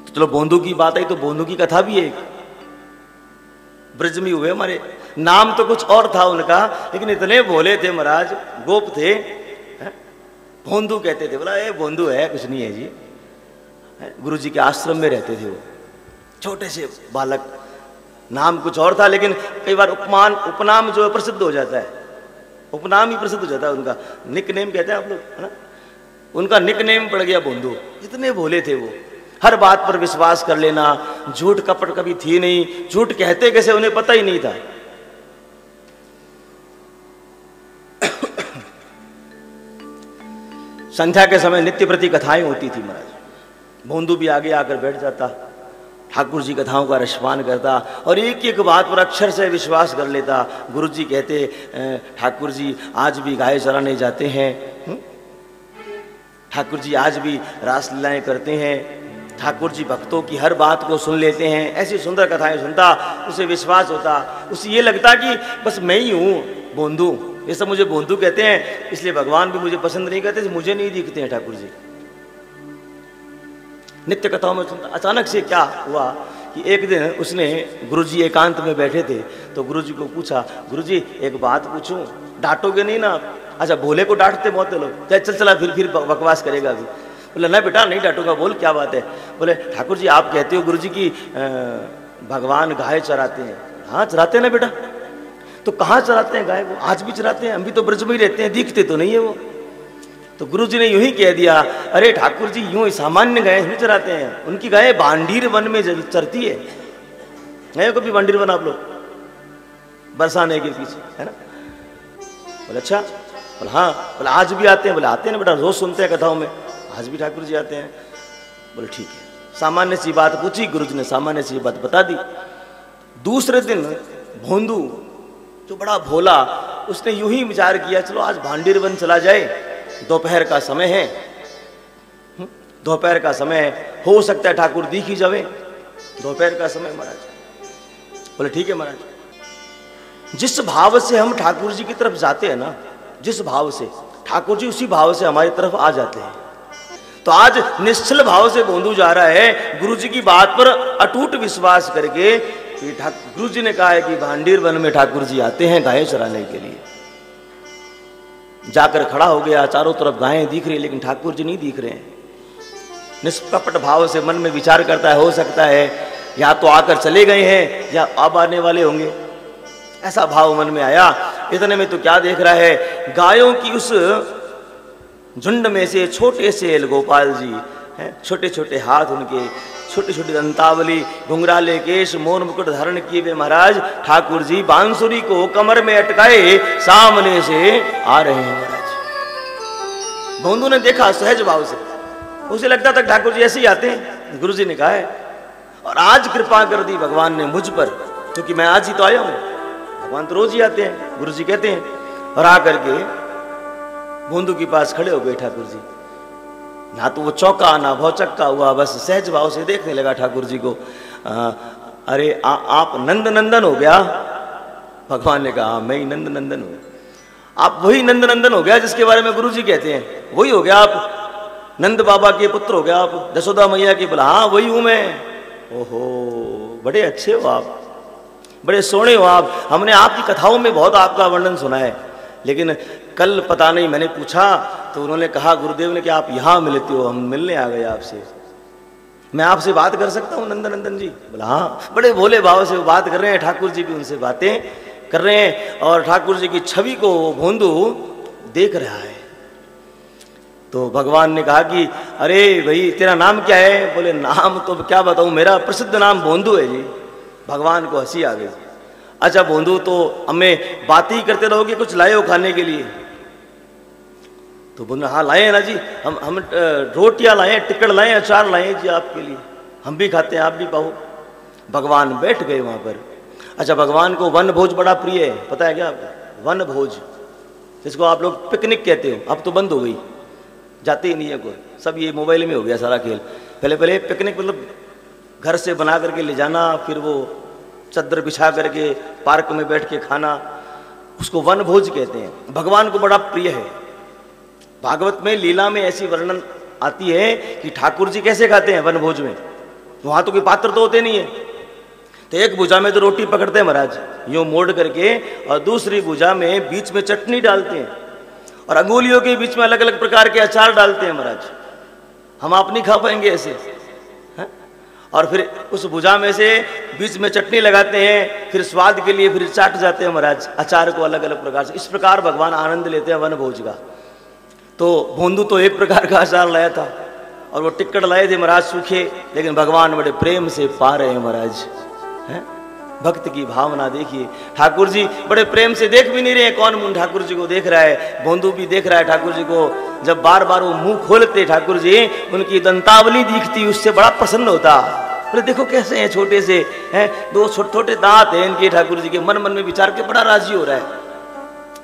तो चलो बोंदू की बात आई तो बोंदू की कथा भी है, ब्रज में हुए हमारे। नाम तो कुछ और था उनका, लेकिन इतने भोले थे महाराज, गोप थे, बोंदू कहते थे। बोला ए बोंदू है, कुछ नहीं है जी। गुरु जी के आश्रम में रहते थे वो, छोटे से बालक, नाम कुछ और था, लेकिन कई बार उपनाम जो है प्रसिद्ध हो जाता है, उपनाम ही प्रसिद्ध हो जाता है उनका, निक नेम कहते हैं आप लोग, है ना। उनका निक नेम पड़ गया बोंदू। इतने भोले थे वो, हर बात पर विश्वास कर लेना, झूठ कपट कभी थी नहीं, झूठ कहते कैसे उन्हें पता ही नहीं था। संध्या के समय नित्य प्रति कथाएं होती थी महाराज। बोंदू भी आगे आकर बैठ जाता, ठाकुर जी कथाओं का रसपान करता और एक एक बात पर अक्षर से विश्वास कर लेता। गुरु जी कहते ठाकुर जी आज भी गाय चराने जाते हैं, ठाकुर जी आज भी रासलीलाएं करते हैं, ठाकुर जी भक्तों की हर बात को सुन लेते हैं। ऐसी सुंदर कथाएं सुनता, उसे विश्वास होता, उसे ये लगता कि बस मैं ही हूँ बोंदू। ये सब मुझे बोंदू कहते हैं, इसलिए भगवान भी मुझे पसंद नहीं करते, मुझे नहीं दिखते हैं ठाकुर जी। नित्य कथाओं में सुनता। अचानक से क्या हुआ कि एक दिन उसने, गुरुजी एकांत में बैठे थे तो गुरुजी को पूछा, गुरुजी एक बात पूछूं, डांटोगे नहीं ना? अच्छा, भोले को डांटते बहुत लोग, चल चला फिर बकवास करेगा अभी। बोले ना बेटा नहीं डांटूंगा, बोल क्या बात है। बोले ठाकुर जी आप कहते हो गुरुजी की भगवान गाय चराते हैं। हाँ चराते हैं ना बेटा। तो कहाँ चराते हैं गाय को? आज भी चराते हैं, हम भी तो ब्रज में ही रहते हैं, दिखते तो नहीं है वो। तो गुरुजी ने यूं ही कह दिया, अरे ठाकुर जी यूं ही सामान्य गाय नहीं चराते हैं, उनकी गाय भांडीर वन में चरती है। गए कभी भांडीर वन आप लोग? बरसाने के पीछे, है ना। बोले अच्छा, बोले हाँ। बोले आज भी आते हैं? बोले आते हैं ना बेटा, रोज सुनते हैं कथाओं में, आज भी ठाकुर जी आते हैं। बोले ठीक है। सामान्य सी बात पूछी, गुरुजी ने सामान्य सी बात बता दी। दूसरे दिन भोंदू जो बड़ा भोला, उसने यूं ही विचार किया, चलो आज भांडीर वन चला जाए, दोपहर का समय है, दोपहर का समय हो सकता है ठाकुर दिख ही जावे, दोपहर का समय महाराज। बोले ठीक है महाराज। जिस भाव से हम ठाकुर जी की तरफ जाते हैं ना, जिस भाव से, ठाकुर जी उसी भाव से हमारी तरफ आ जाते हैं। तो आज निश्चल भाव से बोंदू जा रहा है, गुरु जी की बात पर अटूट विश्वास करके। गुरु जी ने कहा है कि भांडीर वन में ठाकुर जी आते हैं गाय चराने के लिए। जाकर खड़ा हो गया, चारों तरफ गायें दिख रही, लेकिन ठाकुर जी नहीं दिख रहे हैं। निष्कपट भाव से मन में विचार करता है, हो सकता है या तो आकर चले गए हैं या अब आने वाले होंगे, ऐसा भाव मन में आया। इतने में तो क्या देख रहा है, गायों की उस झुंड में से छोटे से गोपाल जी हैं, छोटे छोटे हाथ उनके, छोटी छोटी दंतावली, घुंघराले केश, मोर मुकुट धारण किए हुए महाराज ठाकुर जी बांसुरी को कमर में अटकाए सामने से आ रहे हैं महाराज। बोंदू ने देखा सहज भाव से, उसे लगता था ठाकुर जी ऐसे ही आते हैं। गुरु जी ने कहा है, और आज कृपा कर दी भगवान ने मुझ पर, क्योंकि मैं आज ही तो आया हूं, भगवान तो रोज ही आते हैं, गुरु जी कहते हैं। और आकर के बोंदू के पास खड़े हो गए ठाकुर जी। ना तो वो चौका ना भौचक्का हुआ, बस सहज भाव से देखने लगा ठाकुर जी को। अरे आप नंद नंदन हो गया? भगवान ने कहा मैं ही नंद नंदन हूं। आप वही नंद नंदन हो गया जिसके बारे में गुरु जी कहते हैं, वही हो गया आप, नंद बाबा के पुत्र हो गया आप, यशोदा मैया के। बोला हाँ वही हूं मैं। ओहो बड़े अच्छे हो आप, बड़े सोहने हो आप, हमने आपकी कथाओं में बहुत आपका वर्णन सुना है, लेकिन कल पता नहीं मैंने पूछा तो उन्होंने कहा, गुरुदेव ने कि आप यहाँ मिलते हो, हम मिलने आ गए आपसे, मैं आपसे बात कर सकता हूँ नंदन नंदन जी? बोला हाँ। बड़े भोले भाव से वो बात कर रहे हैं, ठाकुर जी भी उनसे बातें कर रहे हैं, और ठाकुर जी की छवि को भोंदू देख रहा है। तो भगवान ने कहा कि अरे भाई तेरा नाम क्या है? बोले नाम तो क्या बताऊं, मेरा प्रसिद्ध नाम भोंदू है जी। भगवान को हंसी आ गई। अच्छा भोंदू, तो हमें बात ही करते रहोगे, कुछ लाए हो खाने के लिए? तो बोले हाँ लाए ना जी, हम रोटियां लाए, टिकड़ लाए, अचार लाए जी आपके लिए, हम भी खाते हैं आप भी पाओ। भगवान बैठ गए वहां पर। अच्छा भगवान को वन भोज बड़ा प्रिय है, पता है क्या आपको? वन भोज, जिसको आप लोग पिकनिक कहते हो, अब तो बंद हो गई, जाते ही नहीं है कोई, सब ये मोबाइल में हो गया सारा खेल। पहले पिकनिक मतलब घर से बना करके ले जाना, फिर वो चद्दर बिछा करके पार्क में बैठ के खाना, उसको वन भोज कहते हैं। भगवान को बड़ा प्रिय है। भागवत में लीला में ऐसी वर्णन आती है कि ठाकुर जी कैसे खाते हैं वन भोज में। वहां तो कोई पात्र तो होते नहीं है। तो एक भुजा में तो रोटी पकड़ते हैं महाराज, यूं मोड़ करके, और दूसरी भुजा में बीच में चटनी डालते हैं, और अंगुलियों के बीच में अलग अलग प्रकार के अचार डालते हैं महाराज। हम आप नहीं खा पाएंगे ऐसे, है? और फिर उस भुजा में से बीच में चटनी लगाते हैं, फिर स्वाद के लिए फिर चाट जाते हैं महाराज अचार को अलग अलग प्रकार से। इस प्रकार भगवान आनंद लेते हैं वन भोज का। तो भोंदू तो एक प्रकार का अचार लाया था, और वो टिक्कड़ लाए थे महाराज सूखे, लेकिन भगवान बड़े प्रेम से पा रहे हैं महाराज, हैं? भक्त की भावना देखिए। ठाकुर जी बड़े प्रेम से देख भी नहीं रहे, कौन ठाकुर जी को देख रहा है, भोंदू भी देख रहा है ठाकुर जी को। जब बार बार वो मुंह खोलते ठाकुर जी, उनकी दंतावली दिखती, उससे बड़ा प्रसन्न होता। बोले देखो कैसे हैं, छोटे से हैं, दो छोटे छोटे दांत हैं इनके। ठाकुर जी के मन मन में विचार के बड़ा राजी हो रहा है।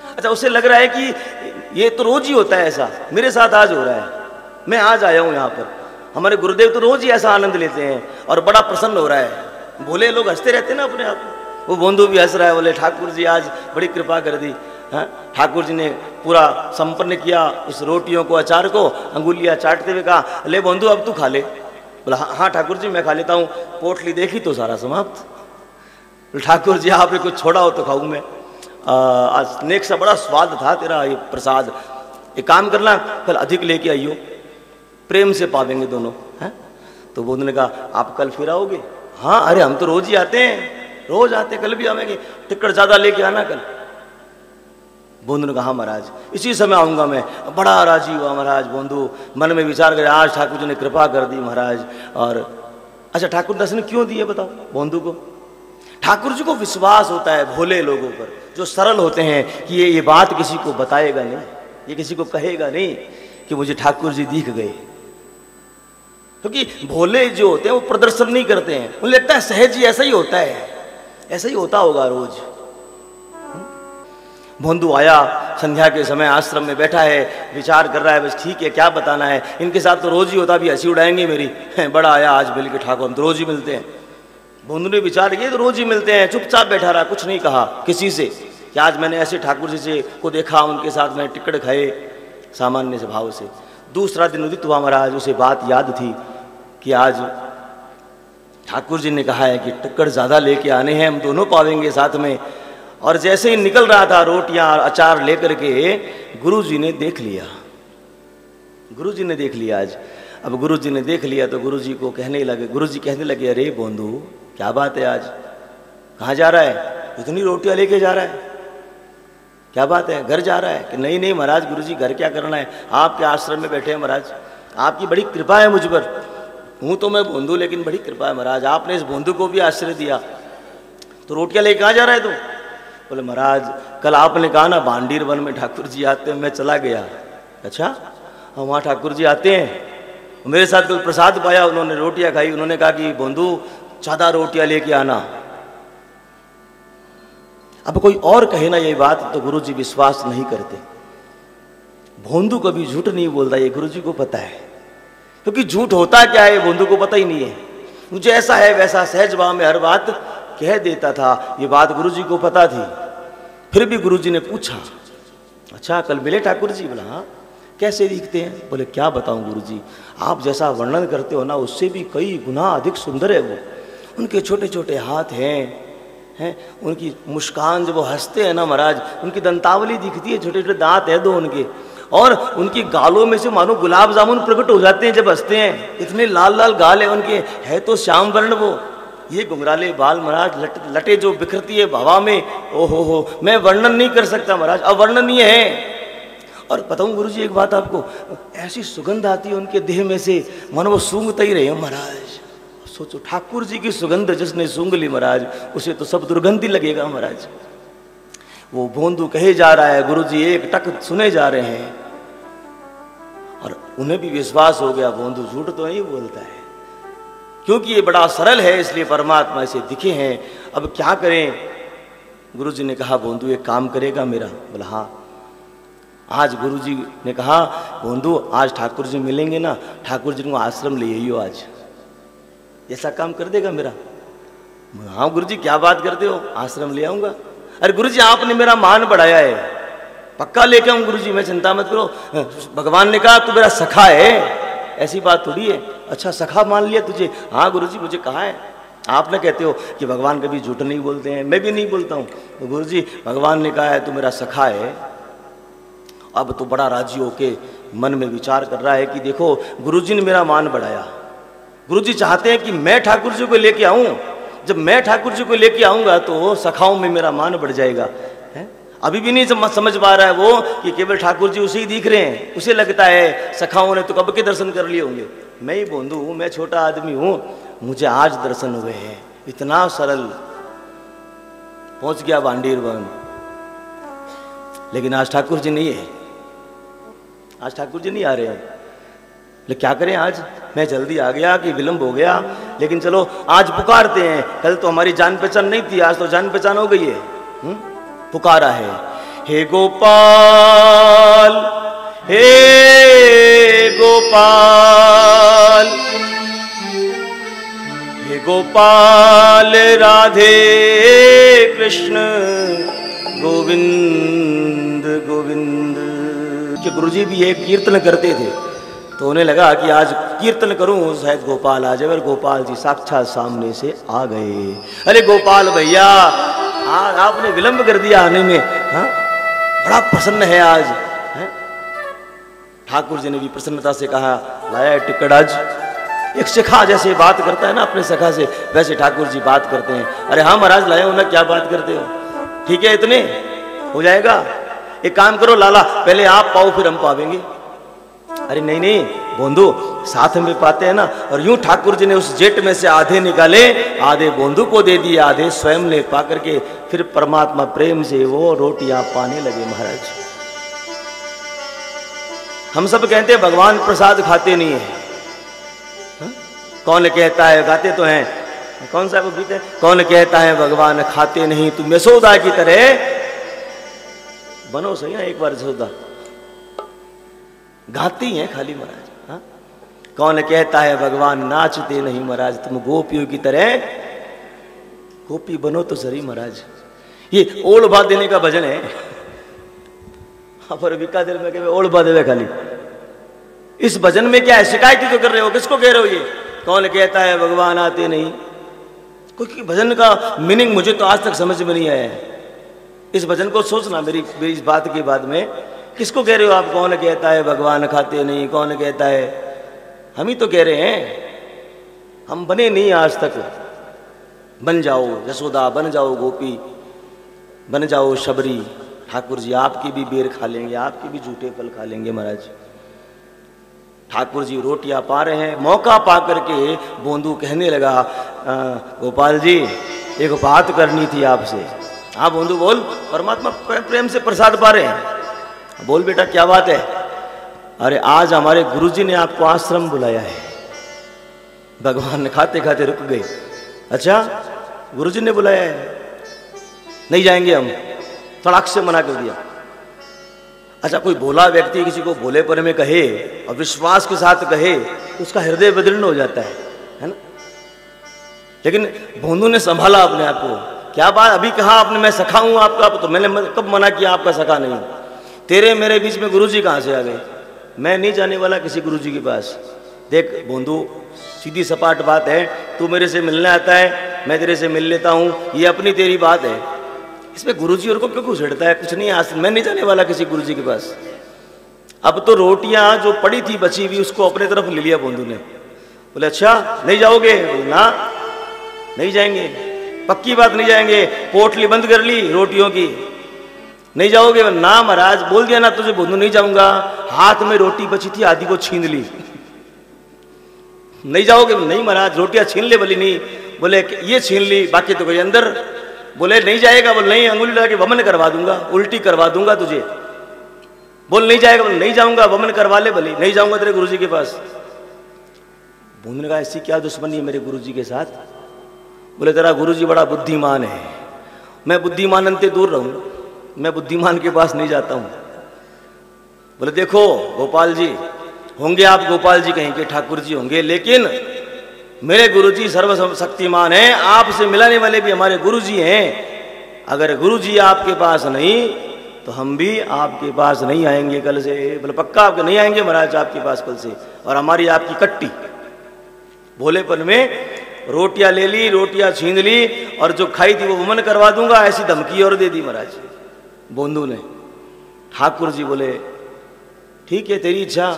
अच्छा, उसे लग रहा है कि ये तो रोज ही होता है ऐसा, मेरे साथ आज हो रहा है, मैं आज आया हूं यहाँ पर। हमारे गुरुदेव तो रोज ही ऐसा आनंद लेते हैं और बड़ा प्रसन्न हो रहा है। भोले लोग हंसते रहते हैं ना अपने आप में, वो भोंदू भी हंस रहा है, बोले ठाकुर जी आज बड़ी कृपा कर दी। हाँ, ठाकुर जी ने पूरा संपन्न किया उस रोटियों को, अचार को, अंगुलियां चाटते हुए कहा, ले भोंदू अब तू खा ले। बोला हाँ ठाकुर जी मैं खा लेता हूँ। पोटली देखी तो सारा समाप्त। ठाकुर जी आपने कुछ छोड़ा हो तो खाऊं मैं, आज नेक सा बड़ा स्वाद था तेरा ये प्रसाद। एक काम करना, कल अधिक लेके आइयो, प्रेम से पावेंगे दोनों, हैं? तो भोंदू ने कहा आप कल फिर आओगे? हाँ, अरे हम तो रोज ही आते हैं, रोज आते, कल भी आवेंगे, टिक्कड़ ज्यादा लेके आना कल। भोंदू ने कहा हाँ महाराज इसी समय आऊंगा मैं। बड़ा राजी हुआ महाराज भोंदू, मन में विचार करे आज ठाकुर जी ने कृपा कर दी महाराज। और अच्छा, ठाकुर दर्शन क्यों दिए बताओ भोंदू को? ठाकुर जी को विश्वास होता है भोले लोगों पर, जो सरल होते हैं कि ये बात किसी को बताएगा नहीं, ये किसी को कहेगा नहीं कि मुझे ठाकुर जी दिख गए। क्योंकि भोले जो होते हैं वो प्रदर्शन नहीं करते हैं, उन्हें लगता है सहज ही ऐसा ही होता है, ऐसा ही होता होगा रोज। भोंदू आया संध्या के समय, आश्रम में बैठा है, विचार कर रहा है बस ठीक है क्या बताना है, इनके साथ तो रोज ही होता, भी हंसी उड़ाएंगे मेरी। बड़ा आया आज मिल के ठाकुर, हम तो रोज ही मिलते हैं। भोंदू ने विचार किया तो रोज ही मिलते हैं, चुपचाप बैठा रहा, कुछ नहीं कहा किसी से कि आज मैंने ऐसे ठाकुर जी से को देखा, उनके साथ मैंने टिक्कड़ खाए सामान्य से भाव से। दूसरा दिन उदित हुआ महाराज, उसे बात याद थी कि आज ठाकुर जी ने कहा है कि टिक्कड़ ज्यादा लेके आने हैं, हम दोनों पावेंगे साथ में। और जैसे ही निकल रहा था रोटियां अचार लेकर के, गुरुजी ने देख लिया, गुरुजी ने देख लिया आज। अब गुरुजी ने देख लिया तो गुरुजी को कहने लगे, गुरुजी कहने लगे अरे भोंदू क्या बात है, आज कहाँ जा रहा है, इतनी रोटियां लेके जा रहा है, क्या बात है, घर जा रहा है? कि नहीं नहीं महाराज, गुरुजी घर क्या करना है, आपके आश्रम में बैठे हैं महाराज, आपकी बड़ी कृपा है मुझ पर। हूँ तो मैं भोंदू, लेकिन बड़ी कृपा है महाराज, आपने इस भोंदू को भी आश्रय दिया। तो रोटियां लेके कहाँ जा रहा है तू? बोले महाराज कल आपने कहा ना भांडीर वन में ठाकुर जी आते हैं, मैं चला गया। अच्छा हाँ, वहाँ ठाकुर जी आते हैं, मेरे साथ कल प्रसाद पाया, उन्होंने रोटियां खाई, उन्होंने कहा कि भोंदू ज्यादा रोटियां लेके आना। अब कोई और कहे ना ये बात तो गुरुजी विश्वास नहीं करते। भोंदू कभी झूठ नहीं बोलता, ये गुरुजी को पता है, क्योंकि झूठ होता क्या है भोंदू को पता ही नहीं है। मुझे ऐसा है वैसा सहज भाव में हर बात कह देता था, ये बात गुरुजी को पता थी। फिर भी गुरुजी ने पूछा अच्छा कल मिले ठाकुर जी? बोला हाँ। कैसे दिखते हैं? बोले क्या बताऊं गुरुजी, आप जैसा वर्णन करते हो ना उससे भी कई गुना अधिक सुंदर है वो। उनके छोटे छोटे हाथ हैं, उनकी मुस्कान जब वो हंसते हैं ना महाराज, उनकी दंतावली दिखती है, छोटे छोटे दांत है दो उनके, और उनकी गालों में से मानो गुलाब जामुन प्रकट हो जाते हैं जब हंसते हैं, इतने लाल लाल गाल है उनके, है तो श्याम वर्ण वो। ये घुंघराले बाल महाराज, लटे जो बिखरती है हवा में, ओहो मैं वर्णन नहीं कर सकता महाराज, अवर्णनीय है। और बताऊं गुरुजी एक बात आपको, ऐसी सुगंध आती है उनके देह में से, मानो वो सूंघते ही रहे हो महाराज। सोचो ठाकुर जी की सुगंध जिसने सूंघ ली महाराज, उसे तो सब दुर्गंधी लगेगा महाराज। वो भोंदू कहे जा रहा है, गुरुजी एक टक सुने जा रहे हैं, और उन्हें भी विश्वास हो गया भोंदू झूठ तो नहीं बोलता है, क्योंकि ये बड़ा सरल है, इसलिए परमात्मा इसे दिखे हैं। अब क्या करें? गुरुजी ने कहा भोंदू एक काम करेगा मेरा? बोला हाँ। आज गुरुजी ने कहा भोंदू आज ठाकुर जी मिलेंगे ना, ठाकुर जी को आश्रम ले आइयो आज, ऐसा काम कर देगा मेरा? हाँ गुरुजी क्या बात करते हो, आश्रम ले आऊंगा। अरे गुरुजी आपने मेरा मान बढ़ाया है, पक्का लेके आऊं गुरुजी, मैं चिंता मत करो। भगवान ने कहा तू मेरा सखा है, ऐसी बात थोड़ी है। अच्छा सखा मान लिया तुझे? हाँ गुरुजी मुझे कहा है। आप न कहते हो कि भगवान कभी झूठ नहीं बोलते हैं, मैं भी नहीं बोलता हूँ। तो गुरुजी भगवान ने कहा है तू मेरा सखा है। अब तो बड़ा राजी होके मन में विचार कर रहा है कि देखो गुरुजी ने मेरा मान बढ़ाया। गुरुजी चाहते हैं कि मैं ठाकुर जी को लेके आऊं। जब मैं ठाकुर जी को लेके आऊंगा तो सखाओं में मेरा मान बढ़ जाएगा। है? अभी भी नहीं समझ पा रहा है वो कि केवल ठाकुर जी उसे ही दिख रहे हैं। उसे लगता है सखाओं ने तो कब के दर्शन कर लिए होंगे। मैं ही बोंदू हूं, मैं छोटा आदमी हूं, मुझे आज दर्शन हुए हैं। इतना सरल पहुंच गया भांडीर वन। लेकिन आज ठाकुर जी नहीं है, आज ठाकुर जी नहीं आ रहे हैं। लेकिन क्या करें, आज मैं जल्दी आ गया कि विलंब हो गया। लेकिन चलो आज पुकारते हैं। कल तो हमारी जान पहचान नहीं थी, आज तो जान पहचान हो गई है। पुकारा है, हे गोपाल, हे गोपाल, हे गोपाल राधे कृष्ण गोविंद गोविंद। कि गुरुजी भी एक कीर्तन करते थे तो उन्हें लगा कि आज कीर्तन करूं शायद गोपाल आ जाए। और गोपाल जी साक्षात सामने से आ गए। अरे गोपाल भैया आज आपने विलंब कर दिया आने में। हाँ बड़ा प्रसन्न है आज। है? ठाकुर जी ने भी प्रसन्नता से कहा लाया टिकट आज। एक सखा जैसे बात करता है ना अपने सखा से, वैसे ठाकुर जी बात करते हैं। अरे हाँ महाराज लाया हूं ना, क्या बात करते हो? ठीक है इतने हो जाएगा। एक काम करो लाला, पहले आप पाओ फिर हम पावेंगे। अरे नहीं नहीं बोंदू साथ में पाते हैं ना। और यूं ठाकुर जी ने उस जेट में से आधे निकाले, आधे बोंदू को दे दिए, आधे स्वयं ने पा करके फिर परमात्मा प्रेम से वो रोटियां पाने लगे। महाराज हम सब कहते हैं भगवान प्रसाद खाते नहीं है। हा? कौन कहता है, गाते तो हैं, कौन सा वो गीत है, कौन कहता है भगवान खाते नहीं, तुम यशोदा की तरह बनो सही ना। एक बार यशोदा गाती हैं खाली महाराज। हाँ? कौन कहता है भगवान नाचते नहीं महाराज, तुम गोपियों की तरह गोपी बनो तो सही महाराज। ये ओढ़ बा देने का भजन है। पर विका दिल में कहे ओढ़ बा देवे खाली। इस भजन में क्या है, शिकायत ही तो कर रहे हो। किसको कह रहे हो ये कौन कहता है भगवान आते नहीं? क्योंकि भजन का मीनिंग मुझे तो आज तक समझ में नहीं आया है। इस भजन को सोचना मेरी इस बात के बाद में, किसको कह रहे हो आप? कौन कहता है भगवान खाते नहीं, कौन कहता है? हम ही तो कह रहे हैं। हम बने नहीं आज तक। बन जाओ यशोदा, बन जाओ गोपी, बन जाओ शबरी। ठाकुर जी आपकी भी बेर खा लेंगे, आपके भी झूठे फल खा लेंगे महाराज। ठाकुर जी रोटियां पा रहे हैं। मौका पा करके बोंदू कहने लगा गोपाल जी एक बात करनी थी आपसे। हाँ बोंदू बोल। परमात्मा प्रेम से प्रसाद पा रहे हैं। बोल बेटा क्या बात है? अरे आज हमारे गुरुजी ने आपको आश्रम बुलाया है। भगवान ने खाते खाते रुक गए। अच्छा गुरुजी ने बुलाया है, नहीं जाएंगे हम, तड़ाक से मना कर दिया। अच्छा कोई भोला व्यक्ति किसी को भोलेपन में कहे और विश्वास के साथ कहे तो उसका हृदय विदीर्ण हो जाता है ना। लेकिन बोंदू ने संभाला अपने आप को। क्या बात, अभी कहा आपने मैं सखा हूं आपका, तो मैंने कब मना किया आपका सखा नहीं? तेरे मेरे बीच में गुरुजी कहां से आ गए? मैं नहीं जाने वाला किसी गुरुजी के पास। देख बोंदू सीधी सपाट बात है, तू मेरे से मिलने आता है, मैं तेरे से मिल लेता हूं, ये अपनी तेरी बात है। इसमें गुरुजी और को क्यों घुसेड़ता है? कुछ नहीं, आज मैं नहीं जाने वाला किसी गुरुजी के पास। अब तो रोटियां जो पड़ी थी बची हुई उसको अपने तरफ ले लिया बोंदू ने। बोले अच्छा नहीं जाओगे? ना नहीं जाएंगे, पक्की बात नहीं जाएंगे। पोटली बंद कर ली रोटियों की, नहीं जाओगे? ना महाराज, बोल दिया ना तुझे बोंदू नहीं जाऊंगा। हाथ में रोटी बची थी आधी को छीन ली। नहीं जाओगे? नहीं महाराज रोटियां छीन ले। बोली नहीं, बोले ये छीन ली बाकी तो कोई अंदर। बोले नहीं जाएगा? बोले नहीं, अंगुली लगा के वमन करवा दूंगा, उल्टी करवा दूंगा तुझे। बोल नहीं जाएगा? बोले नहीं जाऊंगा, वमन करवा ले। बोली नहीं जाऊंगा तेरे गुरुजी के पास। बोंदू ने कहा ऐसी क्या दुश्मनी है मेरे गुरुजी के साथ? बोले तेरा गुरुजी बड़ा बुद्धिमान है, मैं बुद्धिमान से दूर रहूं, मैं बुद्धिमान के पास नहीं जाता हूं। बोले देखो गोपाल जी होंगे आप, गोपाल जी कहीं के ठाकुर जी होंगे, लेकिन मेरे गुरुजी सर्वशक्तिमान हैं, आपसे मिलाने वाले भी हमारे गुरुजी हैं। अगर गुरुजी आपके पास नहीं तो हम भी आपके पास नहीं आएंगे कल से। बोले पक्का आपके नहीं आएंगे महाराज आपके पास कल से, और हमारी आपकी कट्टी भोलेपन में रोटियां ले ली, रोटियां छीन ली और जो खाई थी वो वमन करवा दूंगा, ऐसी धमकी और दे दी महाराज बोंदू ने। ठाकुर जी बोले ठीक है तेरी इच्छा,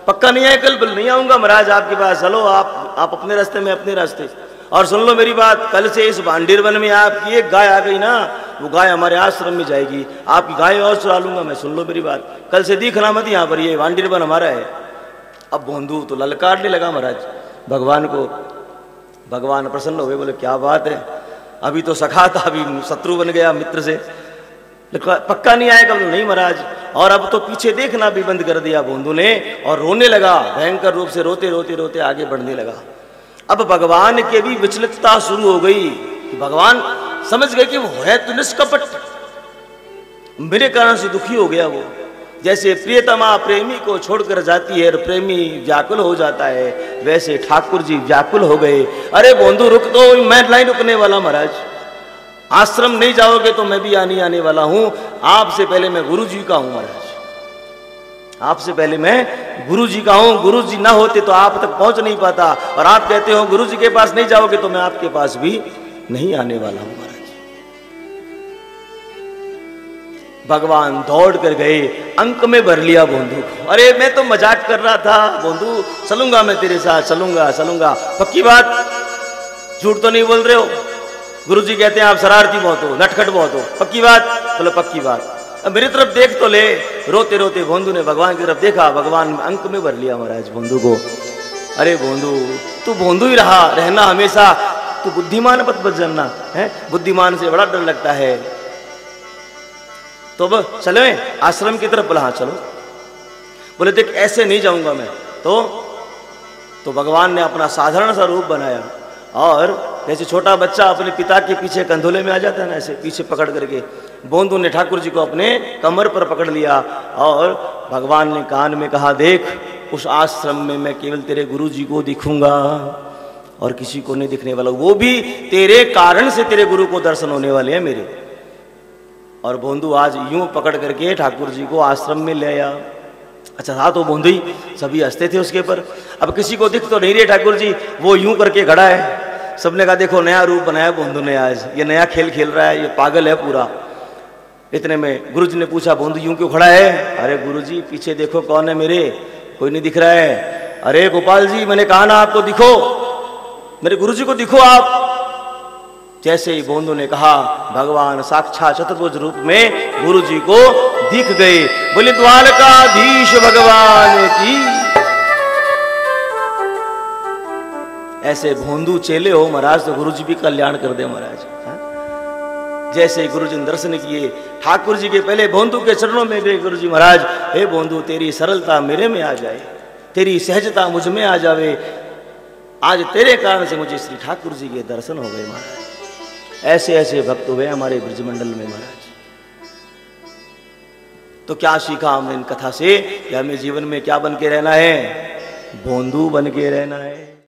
पक्का नहीं है कल, बिल नहीं आऊंगा महाराज आपके पास, चलो आप अपने रास्ते में अपने रास्ते। और सुन लो मेरी बात, कल से इस भांडीर वन में आपकी एक गाय आ गई ना, वो गाय हमारे आश्रम में जाएगी, आपकी गाय और चुरा लूंगा मैं। सुन लो मेरी बात, कल से दिखना मत यहाँ पर, ये भांडीर वन हमारा है। अब बोंदू तो ललकारने लगा महाराज भगवान को। भगवान प्रसन्न हुए, बोले क्या बात है, अभी तो सखा था, अभी शत्रु बन गया मित्र से, पक्का नहीं आएगा? नहीं महाराज। और अब तो पीछे देखना भी बंद कर दिया बोंदू ने और रोने लगा, भयंकर रूप से रोते रोते रोते आगे बढ़ने लगा। अब भगवान के भी विचलितता शुरू हो गई कि भगवान समझ गए कि वो है तो निष्कपट, मेरे कारण से दुखी हो गया वो। जैसे प्रियतमा प्रेमी को छोड़कर जाती है और प्रेमी व्याकुल हो जाता है, वैसे ठाकुर जी व्याकुल हो गए। अरे बोंदू रुक तो, मैं नहीं रुकने वाला महाराज, आश्रम नहीं जाओगे तो मैं भी आने वाला हूं। आपसे पहले मैं गुरु जी का हूं महाराज, आपसे पहले मैं गुरु जी का हूं। गुरु जी ना होते तो आप तक पहुंच नहीं पाता, और आप कहते हो गुरु जी के पास नहीं जाओगे तो मैं आपके पास भी नहीं आने वाला हूं महाराज। भगवान दौड़ कर गए, अंक में भर लिया बोंदू को। अरे मैं तो मजाक कर रहा था बोंदू, चलूंगा मैं तेरे साथ, चलूंगा चलूंगा, पक्की बात, झूठ तो नहीं बोल रहे हो? गुरु जी कहते हैं आप शरारती बहुत हो, नटखट बहुत हो, पक्की बात? बोलो पक्की बात। अब मेरी तरफ देख तो ले। रोते रोते बोंदू ने भगवान की तरफ देखा, भगवान अंक में भर लिया महाराज बोंदू को। अरे बोंदू, तू बोंदू ही रहना हमेशा, तू बुद्धिमान मत बन जाना है, बुद्धिमान से बड़ा डर लगता है। तो अब चलो आश्रम की तरफ, बोला हाँ चलो। बोले देख ऐसे नहीं जाऊंगा मैं तो भगवान ने अपना साधारण सा रूप बनाया, और जैसे छोटा बच्चा अपने पिता के पीछे कंधोले में आ जाता है ना, ऐसे पीछे पकड़ करके बोंदू ने ठाकुर जी को अपने कमर पर पकड़ लिया, और भगवान ने कान में कहा देख उस आश्रम में मैं केवल तेरे गुरु जी को दिखूंगा और किसी को नहीं दिखने वाला, वो भी तेरे कारण से तेरे गुरु को दर्शन होने वाले हैं मेरे। और बोंदू आज यूं पकड़ करके ठाकुर जी को आश्रम में ले आया। अच्छा था तो बोंदू ही, सभी हंसते थे उसके पर। अब किसी को दिख तो नहीं रहे ठाकुर जी, वो यूं करके खड़ा है। सबने कहा देखो नया रूप बनाया बोंदू ने, आज ये नया खेल खेल रहा है, ये पागल है पूरा। इतने में गुरुजी ने पूछा बोंदू यूं क्यों खड़ा है? अरे गुरुजी पीछे देखो कौन है मेरे, कोई नहीं दिख रहा है। अरे गोपाल जी मैंने कहा ना आपको दिखो, मेरे गुरुजी को दिखो आप। जैसे ही बोंदू ने कहा, भगवान साक्षात चतुर्भुज रूप में गुरु जी को दिख गए। बोले द्वारकाधीश भगवान की। ऐसे बोंदू चेले हो महाराज तो गुरु जी भी कल्याण कर दे महाराज। जैसे गुरु जी ने दर्शन किए, ठाकुर जी के पहले बोंदू के चरणों में गए। गुरु जी महाराज, हे बोंदू तेरी सरलता मेरे में आ जाए, तेरी सहजता मुझ में आ जावे, आज तेरे कारण से मुझे श्री ठाकुर जी के दर्शन हो गए महाराज। ऐसे ऐसे भक्त हुए हमारे ब्रजमंडल में महाराज। तो क्या सीखा हमने इन कथा से कि हमें जीवन में क्या बन के रहना है? बोंदू बन के रहना है।